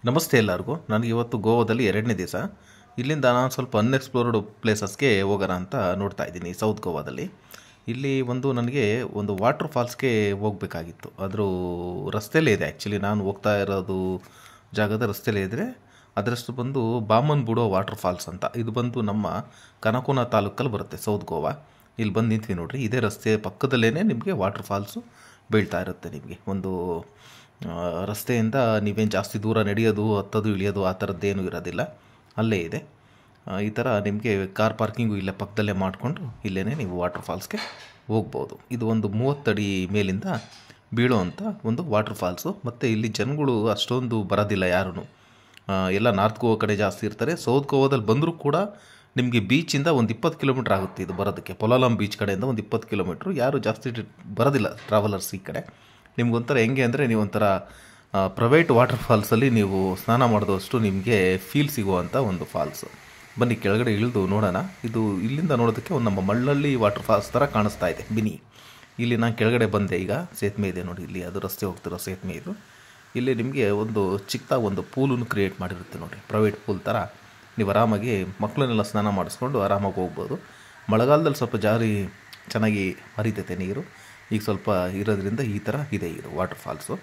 ನಮಸ್ತೆ ಎಲ್ಲರಿಗೂ. ನನಗೆ ಇವತ್ತು ಗೋವಾದಲ್ಲಿ ಎರಡನೇ ದಿವಸ. ಇಲ್ಲಿಂದ ನಾನು ಸ್ವಲ್ಪ ಅನ್ಎಕ್ಸ್ಪ್ಲೋರ್ಡ್ ಪ್ಲೇಸಸ್ಗೆ ಹೋಗೋಣ ಅಂತ ನೋಡ್ತಾ ಇದ್ದೀನಿ ಸೌತ್ ಗೋವಾದಲ್ಲಿ. ಇಲ್ಲಿ ನನಗೆ ಒಂದು ವಾಟರ್ ಫಾಲ್ಸ್ಗೆ ಹೋಗಬೇಕಾಗಿತ್ತು. ಅದ್ರ ರಸ್ತೆಯಲ್ಲೇ ಇದೆ. ಆ್ಯಕ್ಚುಲಿ ನಾನು ಹೋಗ್ತಾ ಇರೋದು ಜಾಗದ ರಸ್ತೆಯಲ್ಲೇ ಇದ್ದರೆ ಅದರಷ್ಟು ಬಾಮನ್ ಬುಡೋ ವಾಟರ್ ಫಾಲ್ಸ್ ಅಂತ. ಇದು ನಮ್ಮ ಕನಕುನ ತಾಲೂಕಲ್ಲಿ ಬರುತ್ತೆ, ಸೌತ್ ಗೋವಾ. ಇಲ್ಲಿ ಬಂದು ನಿಂತ್ವಿ ನೋಡ್ರಿ. ಇದೇ ರಸ್ತೆ ಪಕ್ಕದಲ್ಲೇ ನಿಮಗೆ ವಾಟರ್ ಫಾಲ್ಸು ಬೀಳ್ತಾ ಇರುತ್ತೆ. ನಿಮಗೆ ರಸ್ತೆಯಿಂದ ನೀವೇನು ಜಾಸ್ತಿ ದೂರ ನಡೆಯೋದು, ಹತ್ತೋದು, ಇಳಿಯೋದು ಆ ಥರದ್ದೇನೂ ಇರೋದಿಲ್ಲ. ಅಲ್ಲೇ ಇದೆ. ಈ ಥರ ನಿಮಗೆ ಕಾರ್ ಪಾರ್ಕಿಂಗು ಇಲ್ಲೇ ಪಕ್ಕದಲ್ಲೇ ಮಾಡಿಕೊಂಡು ಇಲ್ಲೇ ನೀವು ವಾಟರ್ ಫಾಲ್ಸ್ಗೆ ಹೋಗ್ಬೋದು. ಇದು 30 ಅಡಿ ಮೇಲಿಂದ ಬೀಳೋವಂಥ ಒಂದು ವಾಟರ್ ಫಾಲ್ಸು. ಮತ್ತು ಇಲ್ಲಿ ಜನಗಳು ಅಷ್ಟೊಂದು ಬರೋದಿಲ್ಲ ಯಾರೂ. ಎಲ್ಲ ನಾರ್ತ್ ಗೋವಾ ಕಡೆ ಜಾಸ್ತಿ ಇರ್ತಾರೆ. ಸೌತ್ ಗೋವಾದಲ್ಲಿ ಬಂದರೂ ಕೂಡ ನಿಮಗೆ ಬೀಚಿಂದ 20 ಕಿಲೋಮೀಟ್ರ್ ಆಗುತ್ತೆ ಇದು ಬರೋದಕ್ಕೆ. ಪೊಲಾಲಂ ಬೀಚ್ ಕಡೆಯಿಂದ 20 ಕಿಲೋಮೀಟ್ರು. ಯಾರು ಜಾಸ್ತಿ ಬರೋದಿಲ್ಲ ಟ್ರಾವೆಲರ್ಸ್ ಈ ಕಡೆ. ನಿಮ್ಗೊಂಥರ ಹೆಂಗೆ ಅಂದರೆ ನೀವೊಂಥರ ಪ್ರೈವೇಟ್ ವಾಟರ್ ಫಾಲ್ಸಲ್ಲಿ ನೀವು ಸ್ನಾನ ಮಾಡಿದಷ್ಟು ನಿಮಗೆ ಫೀಲ್ ಸಿಗುವಂಥ ಒಂದು ಫಾಲ್ಸು. ಬನ್ನಿ ಕೆಳಗಡೆ ಇಳಿದು ನೋಡೋಣ. ಇದು ಇಲ್ಲಿಂದ ನೋಡೋದಕ್ಕೆ ನಮ್ಮ ಮಳ್ಳಳ್ಳಿ ವಾಟರ್ ಫಾಲ್ಸ್ ಥರ ಕಾಣಿಸ್ತಾ ಇದೆ ಬಿನಿ. ಇಲ್ಲಿ ನಾನು ಕೆಳಗಡೆ ಬಂದೆ. ಈಗ ಸೇತುವೆ ಇದೆ ನೋಡಿ, ಇಲ್ಲಿ ಅದು ರಸ್ತೆ ಹೋಗ್ತಿರೋ ಸೇತುವೆ ಇದು. ಇಲ್ಲಿ ನಿಮಗೆ ಚಿಕ್ಕದಾಗಿ ಒಂದು ಪೂಲನ್ನು ಕ್ರಿಯೇಟ್ ಮಾಡಿರುತ್ತೆ ನೋಡಿ, ಪ್ರೈವೇಟ್ ಪೂಲ್ ಥರ. ನೀವು ಆರಾಮಾಗಿ ಮಕ್ಕಳನ್ನೆಲ್ಲ ಸ್ನಾನ ಮಾಡಿಸ್ಕೊಂಡು ಆರಾಮಾಗಿ ಹೋಗ್ಬೋದು. ಮಳೆಗಾಲದಲ್ಲಿ ಸ್ವಲ್ಪ ಚೆನ್ನಾಗಿ ಹರಿತೈತೆ ನೀರು. ಈಗ ಸ್ವಲ್ಪ ಇರೋದ್ರಿಂದ ಈ ಥರ ಇದೆ ಇದು ವಾಟರ್ ಫಾಲ್ಸು.